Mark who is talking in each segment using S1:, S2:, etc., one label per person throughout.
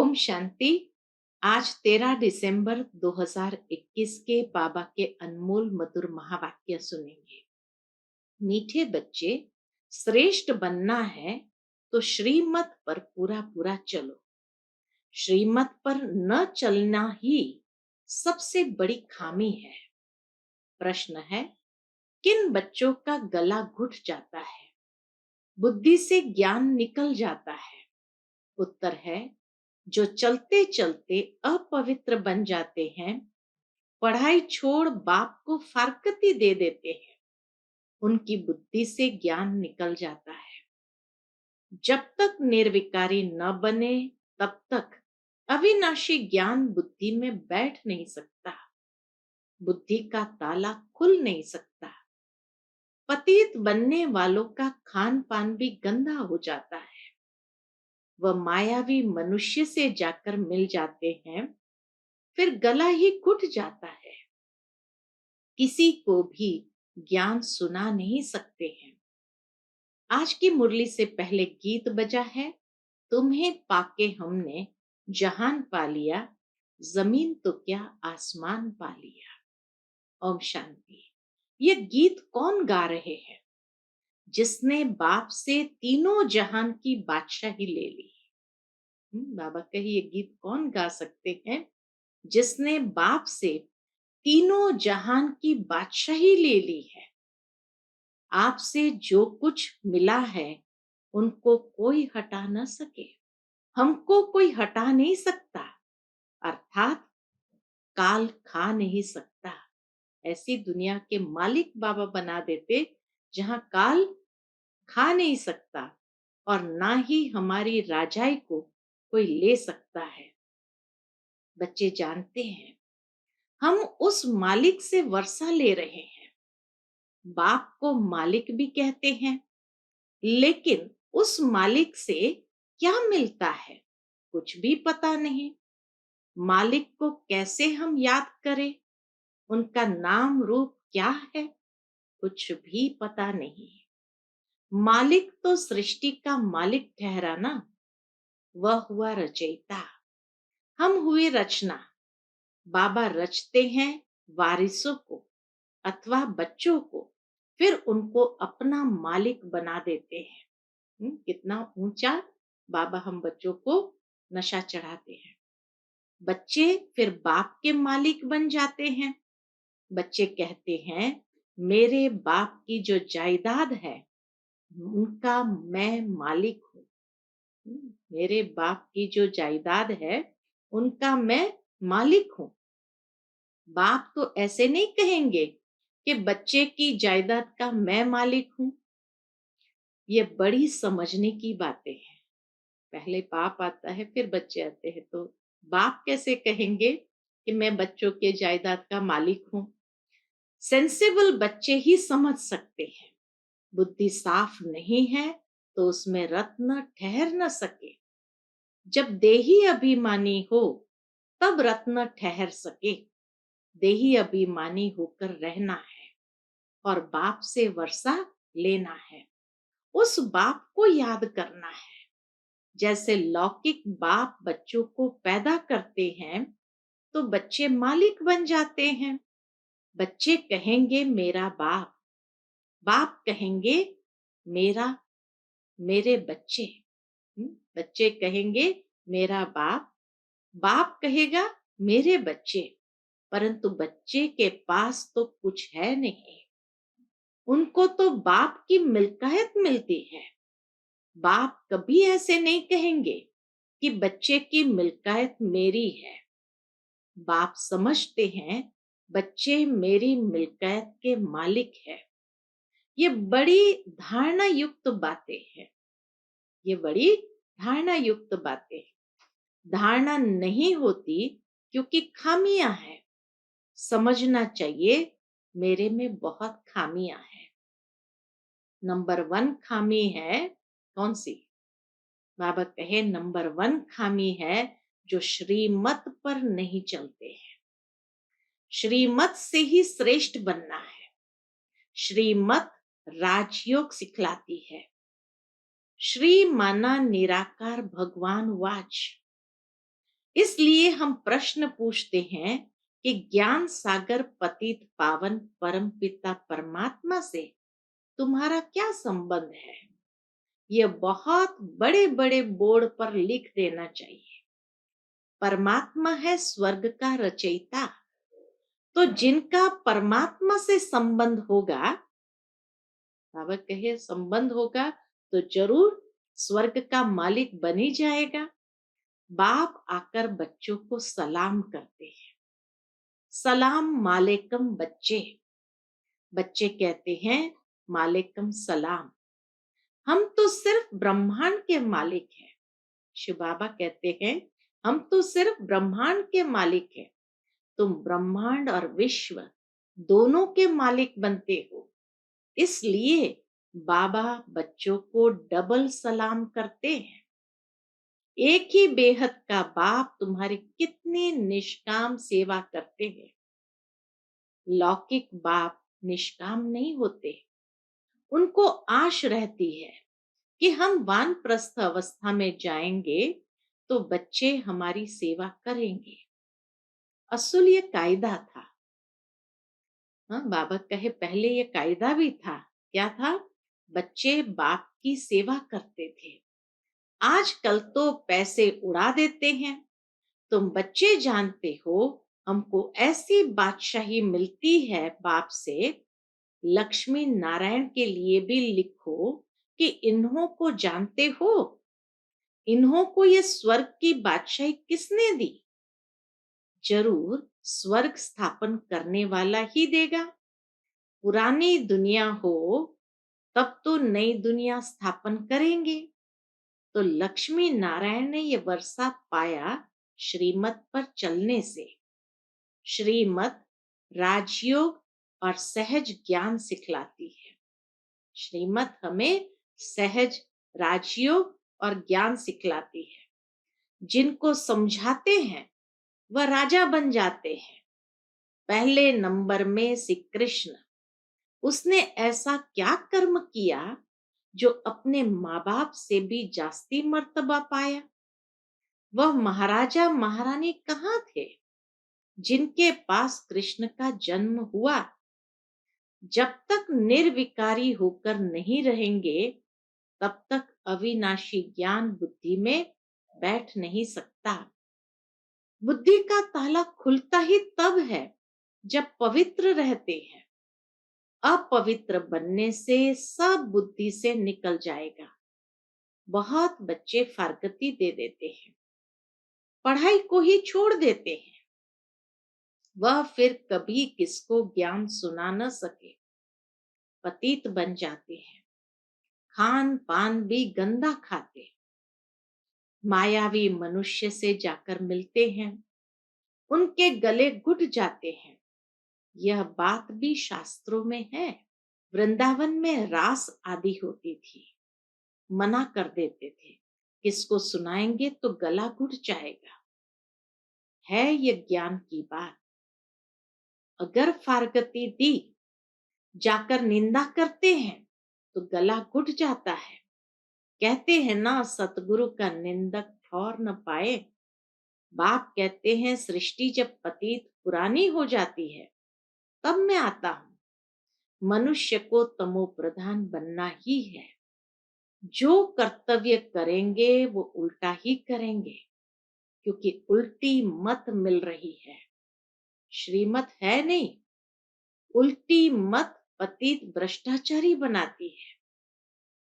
S1: ओम शांति। आज 13 दिसंबर 2021 के बाबा के अनमोल मधुर महावाक्य सुनेंगे। मीठे बच्चे, श्रेष्ठ बनना है तो श्रीमत पर पूरा पूरा चलो। श्रीमत पर न चलना ही सबसे बड़ी खामी है। प्रश्न है, किन बच्चों का गला घुट जाता है, बुद्धि से ज्ञान निकल जाता है? उत्तर है, जो चलते चलते अपवित्र बन जाते हैं, पढ़ाई छोड़ बाप को फारकती दे देते हैं, उनकी बुद्धि से ज्ञान निकल जाता है। जब तक निर्विकारी न बने तब तक अविनाशी ज्ञान बुद्धि में बैठ नहीं सकता, बुद्धि का ताला खुल नहीं सकता। पतित बनने वालों का खान पान भी गंदा हो जाता है। वह मायावी मनुष्य से जाकर मिल जाते हैं, फिर गला ही घुट जाता है। किसी को भी ज्ञान सुना नहीं सकते हैं। आज की मुरली से पहले गीत बजा है, तुम्हें पाके हमने जहान पा लिया, जमीन तो क्या आसमान पा लिया। ओम शांति। ये गीत कौन गा रहे हैं? जिसने बाप से तीनों जहान की बादशाही ले ली। बाबा कही, ये गीत कौन गा सकते हैं? जिसने बाप से तीनों जहान की बादशाही ले ली है। आपसे जो कुछ मिला है उनको कोई हटा न सके, हमको कोई हटा नहीं सकता, अर्थात काल खा नहीं सकता। ऐसी दुनिया के मालिक बाबा बना देते जहां काल खा नहीं सकता और ना ही हमारी राजाई को कोई ले सकता है। बच्चे जानते हैं, हम उस मालिक से वर्षा ले रहे हैं। बाप को मालिक भी कहते हैं, लेकिन उस मालिक से क्या मिलता है कुछ भी पता नहीं। मालिक को कैसे हम याद करें, उनका नाम रूप क्या है, कुछ भी पता नहीं। मालिक तो सृष्टि का मालिक ठहरा ना, वह हुआ रचयिता, हम हुए रचना। बाबा रचते हैं वारिसों को अथवा बच्चों को, फिर उनको अपना मालिक बना देते हैं। कितना ऊंचा बाबा हम बच्चों को नशा चढ़ाते हैं। बच्चे फिर बाप के मालिक बन जाते हैं। बच्चे कहते हैं, मेरे बाप की जो जायदाद है उनका मैं मालिक हूँ। मेरे बाप की जो जायदाद है उनका मैं मालिक हूँ। बाप तो ऐसे नहीं कहेंगे कि बच्चे की जायदाद का मैं मालिक हूं। ये बड़ी समझने की बातें हैं। पहले बाप आता है फिर बच्चे आते हैं, तो बाप कैसे कहेंगे कि मैं बच्चों के जायदाद का मालिक हूं? सेंसिबल बच्चे ही समझ सकते हैं। बुद्धि साफ नहीं है तो उसमें रत्न ठहर न सके। जब देही अभिमानी हो तब रत्न ठहर सके। देही अभिमानी होकर रहना है और बाप से वर्षा लेना है, उस बाप को याद करना है। जैसे लौकिक बाप बच्चों को पैदा करते हैं तो बच्चे मालिक बन जाते हैं। बच्चे कहेंगे मेरा बाप, बाप कहेंगे मेरा मेरे बच्चे। बच्चे कहेंगे मेरा बाप, बाप कहेगा मेरे बच्चे। परंतु बच्चे के पास तो कुछ है नहीं, उनको तो बाप की मिल्कियत मिलती है। बाप कभी ऐसे नहीं कहेंगे कि बच्चे की मिल्कियत मेरी है। बाप समझते हैं बच्चे मेरी मिल्कियत के मालिक है। ये बड़ी धारणा युक्त बातें हैं। ये बड़ी धारणा युक्त बातें। धारणा नहीं होती क्योंकि खामियां हैं। समझना चाहिए मेरे में बहुत खामियां हैं। नंबर 1 खामी है कौन सी? बाबा कहे नंबर 1 खामी है जो श्रीमत पर नहीं चलते हैं। श्रीमत से ही श्रेष्ठ बनना है। श्रीमत राजयोग सिखलाती है। श्री माना निराकार भगवान वाच। इसलिए हम प्रश्न पूछते हैं कि ज्ञान सागर पतित पावन परम पिता परमात्मा से तुम्हारा क्या संबंध है? यह बहुत बड़े बड़े बोर्ड पर लिख देना चाहिए। परमात्मा है स्वर्ग का रचयिता। तो जिनका परमात्मा से संबंध होगा, बाबा कहे संबंध होगा, तो जरूर स्वर्ग का मालिक बन ही जाएगा। बाप आकर बच्चों को सलाम करते हैं। सलाम मालेकम बच्चे। बच्चे कहते हैं मालेकम सलाम। हम तो सिर्फ ब्रह्मांड के मालिक हैं। शिव बाबा कहते हैं हम तो सिर्फ ब्रह्मांड के मालिक हैं। तुम ब्रह्मांड और विश्व दोनों के मालिक बनते हो। इसलिए बाबा बच्चों को डबल सलाम करते हैं। एक ही बेहद का बाप तुम्हारी कितनी निष्काम सेवा करते हैं। लौकिक बाप निष्काम नहीं होते। उनको आश रहती है कि हम वानप्रस्थ अवस्था में जाएंगे तो बच्चे हमारी सेवा करेंगे। असल ये कायदा था। हाँ, बाबा कहे पहले ये कायदा भी था। क्या था? बच्चे बाप की सेवा करते थे। आजकल तो पैसे उड़ा देते हैं। तुम बच्चे जानते हो, हमको ऐसी बादशाही मिलती है बाप से। लक्ष्मी नारायण के लिए भी लिखो कि इन्हों को जानते हो? इन्हों को ये स्वर्ग की बादशाही किसने दी? जरूर स्वर्ग स्थापन करने वाला ही देगा। पुरानी दुनिया हो तब तो नई दुनिया स्थापन करेंगे। तो लक्ष्मी नारायण ने ये वर्षा पाया श्रीमत पर चलने से। श्रीमत राजयोग और सहज ज्ञान सिखलाती है। श्रीमत हमें सहज राजयोग और ज्ञान सिखलाती है। जिनको समझाते हैं वह राजा बन जाते हैं। पहले नंबर में श्री कृष्ण, उसने ऐसा क्या कर्म किया जो अपने माँ बाप से भी जास्ती मर्तबा पाया? वह महाराजा महारानी कहाँ थे जिनके पास कृष्ण का जन्म हुआ? जब तक निर्विकारी होकर नहीं रहेंगे तब तक अविनाशी ज्ञान बुद्धि में बैठ नहीं सकता। बुद्धि का ताला खुलता ही तब है जब पवित्र रहते हैं। अपवित्र बनने से सब बुद्धि से निकल जाएगा। बहुत बच्चे फारगती दे देते हैं, पढ़ाई को ही छोड़ देते हैं। वह फिर कभी किसको ज्ञान सुना न सके, पतित बन जाते हैं। खान पान भी गंदा खाते, मायावी मनुष्य से जाकर मिलते हैं, उनके गले घुट जाते हैं। यह बात भी शास्त्रों में है। वृंदावन में रास आदि होती थी, मना कर देते थे, किसको सुनाएंगे तो गला घुट जाएगा। है ये ज्ञान की बात। अगर फारगती दी, जाकर निंदा करते हैं तो गला घुट जाता है। कहते हैं ना, सतगुरु का निंदक ठौर न पाए। बाप कहते हैं सृष्टि जब पतित पुरानी हो जाती है तब मैं आता हूं। मनुष्य को तमो प्रधान बनना ही है। जो कर्तव्य करेंगे वो उल्टा ही करेंगे, क्योंकि उल्टी मत मिल रही है। श्रीमत है नहीं, उल्टी मत पतित भ्रष्टाचारी बनाती है।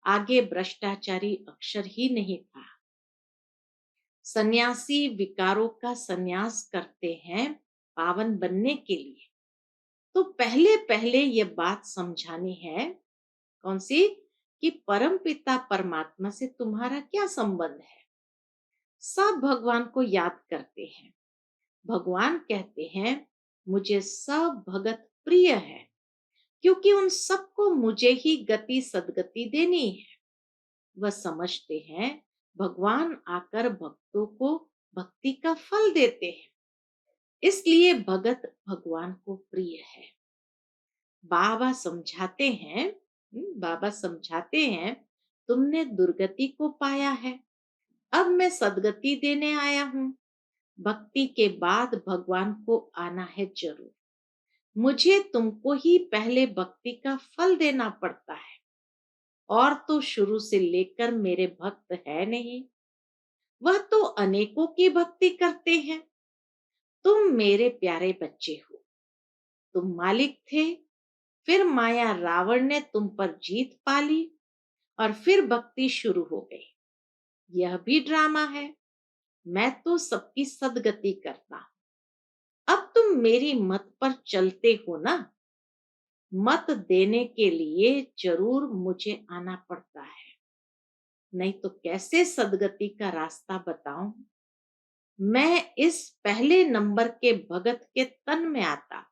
S1: आगे भ्रष्टाचारी अक्षर ही नहीं था। सन्यासी विकारों का सन्यास करते हैं पावन बनने के लिए। तो पहले पहले ये बात समझानी है। कौन सी? कि परम पिता परमात्मा से तुम्हारा क्या संबंध है। सब भगवान को याद करते हैं। भगवान कहते हैं मुझे सब भगत प्रिय है, क्योंकि उन सबको मुझे ही गति सदगति देनी है। वह समझते हैं भगवान आकर भक्तों को भक्ति का फल देते हैं, इसलिए भगत भगवान को प्रिय है। बाबा समझाते हैं, बाबा समझाते हैं तुमने दुर्गति को पाया है, अब मैं सदगति देने आया हूं। भक्ति के बाद भगवान को आना है जरूर। मुझे तुमको ही पहले भक्ति का फल देना पड़ता है, और तो शुरू से लेकर मेरे भक्त है नहीं, वह तो अनेकों की भक्ति करते हैं। तुम मेरे प्यारे बच्चे हो, तुम मालिक थे, फिर माया रावण ने तुम पर जीत पा ली, और फिर भक्ति शुरू हो गई। यह भी ड्रामा है। मैं तो सबकी सदगति करता हूं। अब तुम मेरी मत पर चलते हो ना। मत देने के लिए जरूर मुझे आना पड़ता है, नहीं तो कैसे सदगति का रास्ता बताऊं। मैं इस पहले नंबर के भगत के तन में आता।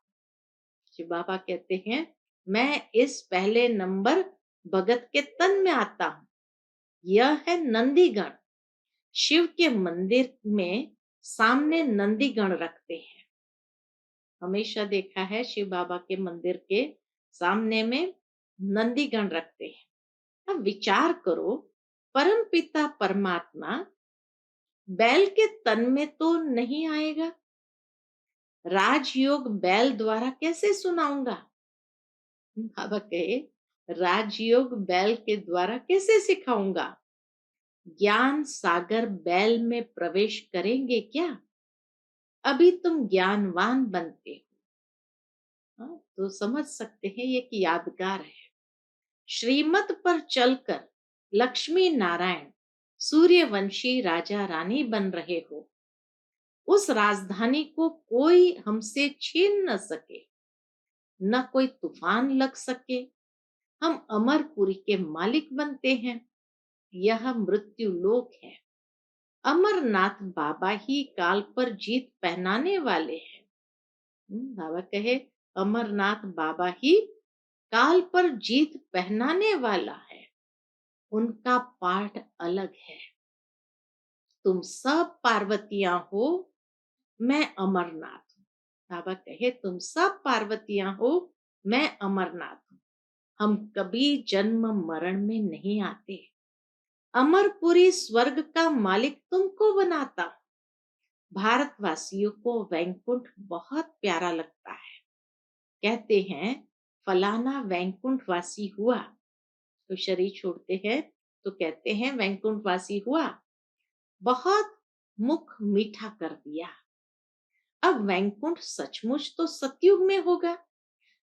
S1: शिव बाबा कहते हैं, मैं इस पहले नंबर भगत के तन में आता हूं। यह है नंदीगण। शिव के मंदिर में सामने नंदीगण रखते हैं। हमेशा देखा है शिव बाबा के मंदिर के सामने में नंदीगण रखते हैं। अब विचार करो, परम पिता परमात्मा बैल के तन में तो नहीं आएगा। राजयोग बैल द्वारा कैसे सुनाऊंगा। बाबा कहे, राजयोग बैल के द्वारा कैसे सिखाऊंगा। ज्ञान सागर बैल में प्रवेश करेंगे क्या। अभी तुम ज्ञानवान बनते हो। हाँ, तो समझ सकते हैं ये कि यादगार है। श्रीमत पर चलकर लक्ष्मी नारायण सूर्यवंशी राजा रानी बन रहे हो। उस राजधानी को कोई हमसे छीन न सके, न कोई तूफान लग सके। हम अमरपुरी के मालिक बनते हैं। यह मृत्यु लोक है। अमरनाथ बाबा ही काल पर जीत पहनाने वाले हैं। बाबा कहे, अमरनाथ बाबा ही काल पर जीत पहनाने वाला है। उनका पाठ अलग है। तुम सब पार्वतियां हो, मैं अमरनाथ हूं। बाबा कहे, तुम सब पार्वतियां हो, मैं अमरनाथ हूं। हम कभी जन्म मरण में नहीं आते। अमरपुरी स्वर्ग का मालिक तुमको बनाता। भारतवासियों को वैकुंठ बहुत प्यारा लगता है। कहते हैं, फलाना वैकुंठ वासी हुआ, तो शरीर छोड़ते हैं तो कहते हैं वैकुंठ वासी हुआ, बहुत मुख मीठा कर दिया। अब वैकुंठ सचमुच तो सतयुग में होगा।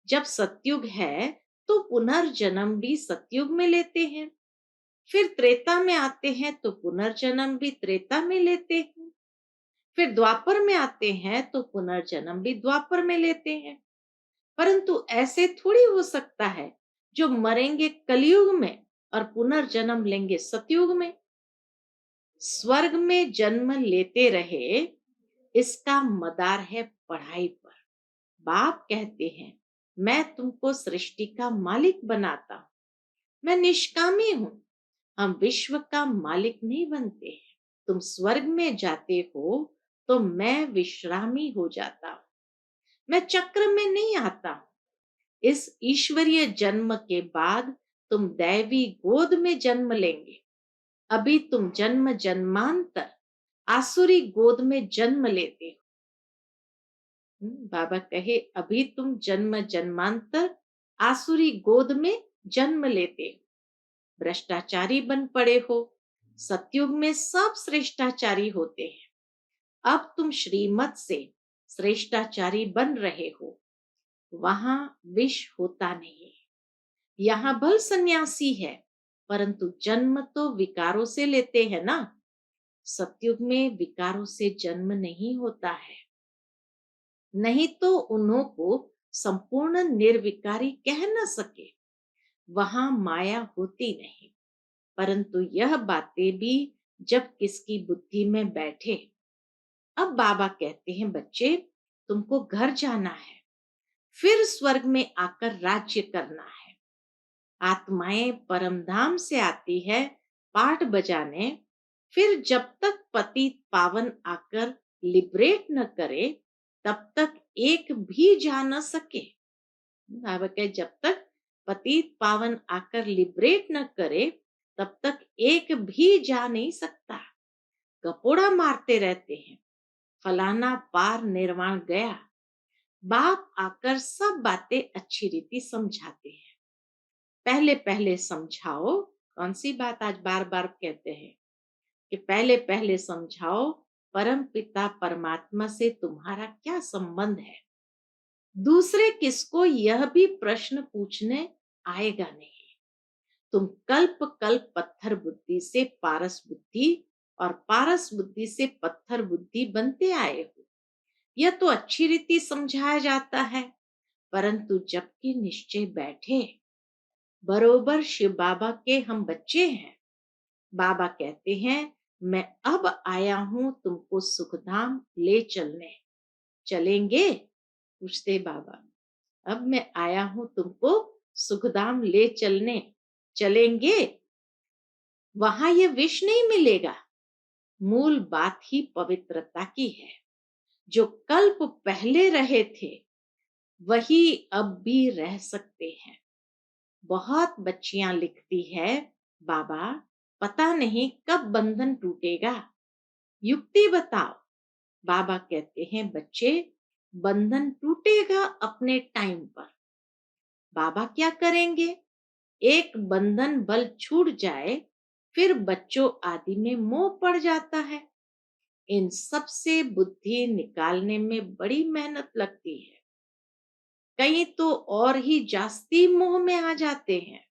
S1: जब सतयुग है तो पुनर्जन्म भी सतयुग में लेते हैं। फिर त्रेता में आते हैं तो पुनर्जन्म भी त्रेता में लेते हैं। फिर द्वापर में आते हैं तो पुनर्जन्म भी द्वापर में लेते हैं। परंतु ऐसे थोड़ी हो सकता है जो मरेंगे कलयुग में और पुनर्जन्म लेंगे सतयुग में। स्वर्ग में जन्म लेते रहे, इसका मदार है पढ़ाई पर। बाप कहते हैं, मैं तुमको सृष्टि का मालिक बनाता हूं। मैं निष्कामी हूं। हम विश्व का मालिक नहीं बनते हैं। तुम स्वर्ग में जाते हो तो मैं विश्रामी हो जाता हूं। मैं चक्र में नहीं आता हूं। इस ईश्वरीय जन्म के बाद तुम दैवी गोद में जन्म लेंगे। अभी तुम जन्म जन्मांतर आसुरी गोद में जन्म लेते हो। बाबा कहे, अभी तुम जन्म जन्मांतर आसुरी गोद में जन्म लेते हो। भ्रष्टाचारी बन पड़े हो। सतयुग में सब श्रेष्ठाचारी होते हैं। अब तुम श्रीमत से श्रेष्ठाचारी बन रहे हो। वहां विष होता नहीं। यहाँ भल सन्यासी है, परंतु जन्म तो विकारों से लेते हैं ना। सतयुग में विकारों से जन्म नहीं होता है। नहीं तो उन्हों को संपूर्ण निर्विकारी कह न सके। वहां माया होती नहीं। परंतु यह बातें भी जब किसकी बुद्धि में बैठे। अब बाबा कहते हैं, बच्चे तुमको घर जाना है, फिर स्वर्ग में आकर राज्य करना है। आत्माएं परमधाम से आती है पाठ बजाने। फिर जब तक पतित पावन आकर लिबरेट न करे, तब तक एक भी जा न सके। बाबा कहे, जब तक पतित पावन आकर लिबरेट न करे, तब तक एक भी जा नहीं सकता। कपोड़ा मारते रहते हैं। फलाना पार निर्वाण गया। बाप आकर सब बातें अच्छी रीति समझाते हैं। पहले पहले समझाओ, कौन सी बात आज बार बार कहते हैं कि पहले पहले समझाओ, परम पिता परमात्मा से तुम्हारा क्या संबंध है। दूसरे किसको यह भी प्रश्न पूछने आएगा नहीं। तुम कल्प कल्प पत्थर बुद्धि से पारस बुद्धि और पारस बुद्धि से पत्थर बुद्धि बनते आए हो। यह तो अच्छी रीति समझाया जाता है, परंतु जबकि निश्चय बैठे, बरोबर शिव बाबा के हम बच्चे हैं। बाबा कहते हैं, मैं अब आया हूं तुमको सुखधाम ले चलने। चलेंगे? पूछते बाबा। अब मैं आया हूं तुमको सुखधाम ले चलने, चलेंगे? वहां ये विष नहीं मिलेगा। मूल बात ही पवित्रता की है। जो कल्प पहले रहे थे वही अब भी रह सकते हैं। बहुत बच्चियां लिखती है, बाबा पता नहीं कब बंधन टूटेगा, युक्ति बताओ। बाबा कहते हैं, बच्चे बंधन टूटेगा अपने टाइम पर। बाबा क्या करेंगे? एक बंधन बल छूट जाए, फिर बच्चों आदि में मोह पड़ जाता है। इन सब से बुद्धि निकालने में बड़ी मेहनत लगती है। कई तो और ही जास्ती मोह में आ जाते हैं।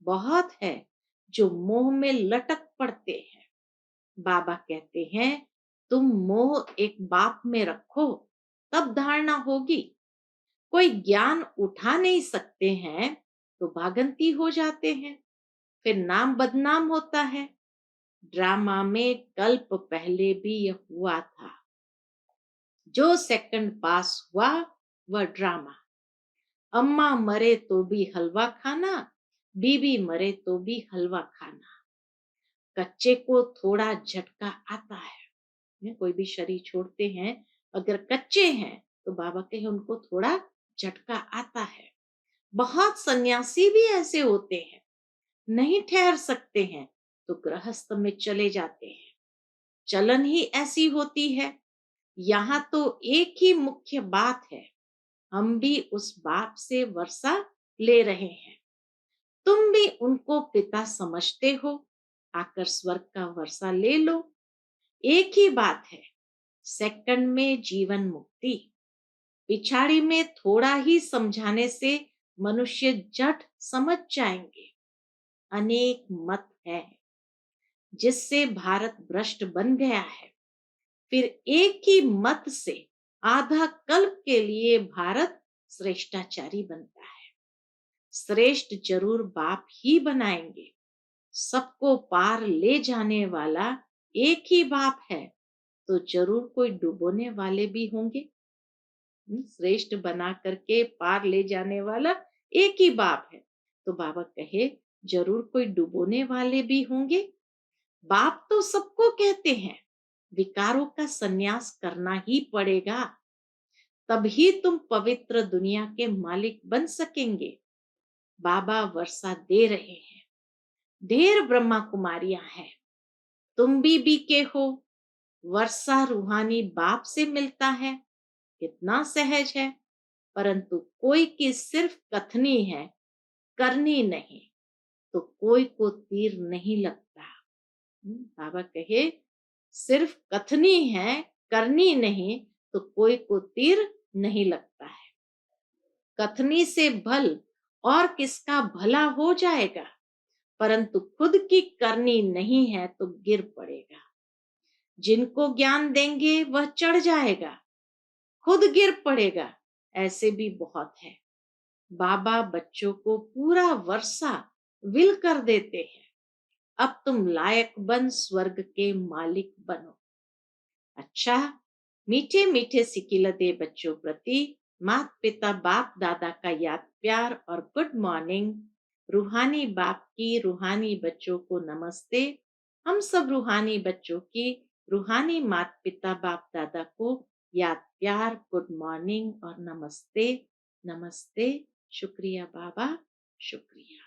S1: बहुत है जो मोह में लटक पड़ते हैं। बाबा कहते हैं, तुम मोह एक बाप में रखो, तब धारणा होगी। कोई ज्ञान उठा नहीं सकते हैं तो भागंती हो जाते हैं, फिर नाम बदनाम होता है। ड्रामा में कल्प पहले भी यह हुआ था। जो सेकंड पास हुआ वह ड्रामा। अम्मा मरे तो भी हलवा खाना, बीबी मरे तो भी हलवा खाना। कच्चे को थोड़ा झटका आता है। कोई भी शरीर छोड़ते हैं, अगर कच्चे हैं तो बाबा कहे उनको थोड़ा झटका आता है। बहुत सन्यासी भी ऐसे होते हैं, नहीं ठहर सकते हैं तो गृहस्थ में चले जाते हैं। चलन ही ऐसी होती है। यहाँ तो एक ही मुख्य बात है, हम भी उस बाप से वर्षा ले रहे हैं। तुम भी उनको पिता समझते हो, आकर स्वर्ग का वर्षा ले लो। एक ही बात है, सेकंड में जीवन मुक्ति। पिछाड़ी में थोड़ा ही समझाने से मनुष्य झट समझ जाएंगे। अनेक मत है जिससे भारत भ्रष्ट बन गया है। फिर एक ही मत से आधा कल्प के लिए भारत श्रेष्ठाचारी बनता है। श्रेष्ठ जरूर बाप ही बनाएंगे। सबको पार ले जाने वाला एक ही बाप है, तो जरूर कोई डुबोने वाले भी होंगे। श्रेष्ठ बना करके पार ले जाने वाला एक ही बाप है, तो बाबा कहे जरूर कोई डुबोने वाले भी होंगे। बाप तो सबको कहते हैं, विकारों का संन्यास करना ही पड़ेगा, तभी तुम पवित्र दुनिया के मालिक बन सकेंगे। बाबा वर्षा दे रहे हैं। ढेर ब्रह्मा कुमारियां हैं, तुम भी बीके हो। वर्षा रूहानी बाप से मिलता है, कितना सहज है। परंतु कोई की सिर्फ कथनी है, करनी नहीं, तो कोई को तीर नहीं लगता। बाबा कहे सिर्फ कथनी है, करनी नहीं, तो कोई को तीर नहीं लगता है। कथनी से भल और किसका भला हो जाएगा, परंतु खुद की करनी नहीं है तो गिर पड़ेगा। जिनको ज्ञान देंगे वह चढ़ जाएगा, खुद गिर पड़ेगा। ऐसे भी बहुत है। बाबा बच्चों को पूरा वर्षा विल कर देते हैं। अब तुम लायक बन स्वर्ग के मालिक बनो। अच्छा, मीठे मीठे सिकिलते बच्चों प्रति माता पिता बाप दादा का याद प्यार और गुड मॉर्निंग। रूहानी बाप की रूहानी बच्चों को नमस्ते। हम सब रूहानी बच्चों की रूहानी माता पिता बाप दादा को याद प्यार, गुड मॉर्निंग और नमस्ते। नमस्ते। शुक्रिया बाबा, शुक्रिया।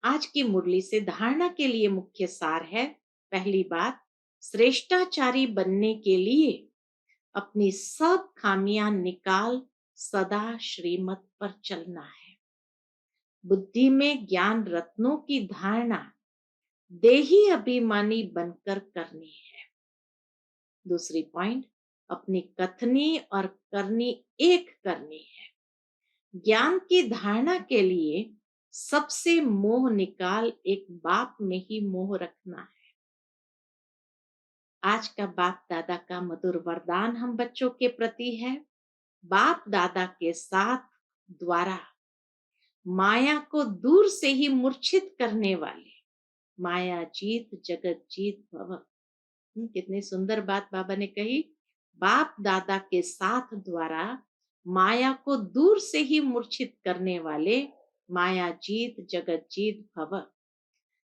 S1: आज की मुरली से धारणा के लिए मुख्य सार है। पहली बात, श्रेष्ठाचारी बनने के लिए अपनी सब खामियां निकाल सदा श्रीमत पर चलना है। बुद्धि में ज्ञान रत्नों की धारणा देही अभिमानी बनकर करनी है। दूसरी पॉइंट, अपनी कथनी और करनी एक करनी है। ज्ञान की धारणा के लिए सबसे मोह निकाल एक बाप में ही मोह रखना है। आज का बाप दादा का मधुर वरदान हम बच्चों के प्रति है। बाप दादा के साथ द्वारा माया को दूर से ही मूर्छित करने वाले माया जीत जगत जीत भव। कितनी सुंदर बात बाबा ने कही। बाप दादा के साथ द्वारा माया को दूर से ही मूर्छित करने वाले माया जीत जगत जीत भव।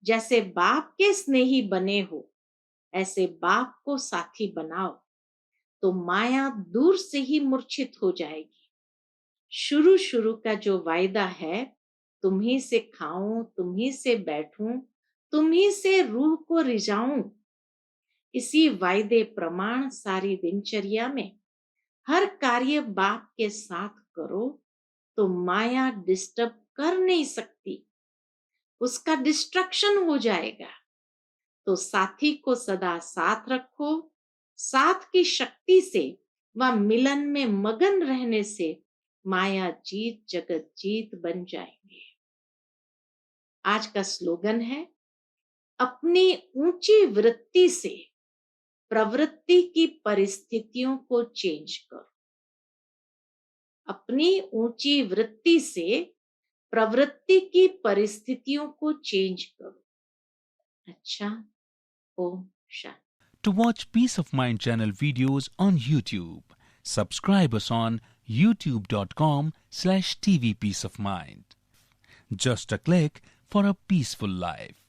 S1: जैसे बाप के स्नेही बने हो ऐसे बाप को साथी बनाओ तो माया दूर से ही मूर्छित हो जाएगी। शुरू शुरू का जो वायदा है, तुम्ही से खाऊं, तुम्ही से बैठूं, तुम्ही से रूह को रिझाऊं, इसी वायदे प्रमाण सारी दिनचर्या में हर कार्य बाप के साथ करो तो माया डिस्टर्ब कर नहीं सकती, उसका डिस्ट्रक्शन हो जाएगा। तो साथी को सदा साथ रखो। साथ की शक्ति से व मिलन में मगन रहने से माया जीत जगत जीत बन जाएंगे। आज का स्लोगन है, अपनी ऊंची वृत्ति से प्रवृत्ति की परिस्थितियों को चेंज करो। अपनी ऊंची वृत्ति से प्रवृत्ति की परिस्थितियों को चेंज करो। अच्छा, Om Shanti.
S2: To watch Peace of Mind channel videos on YouTube, subscribe us on youtube.com/tvpeaceofmind. Just a click for a peaceful life.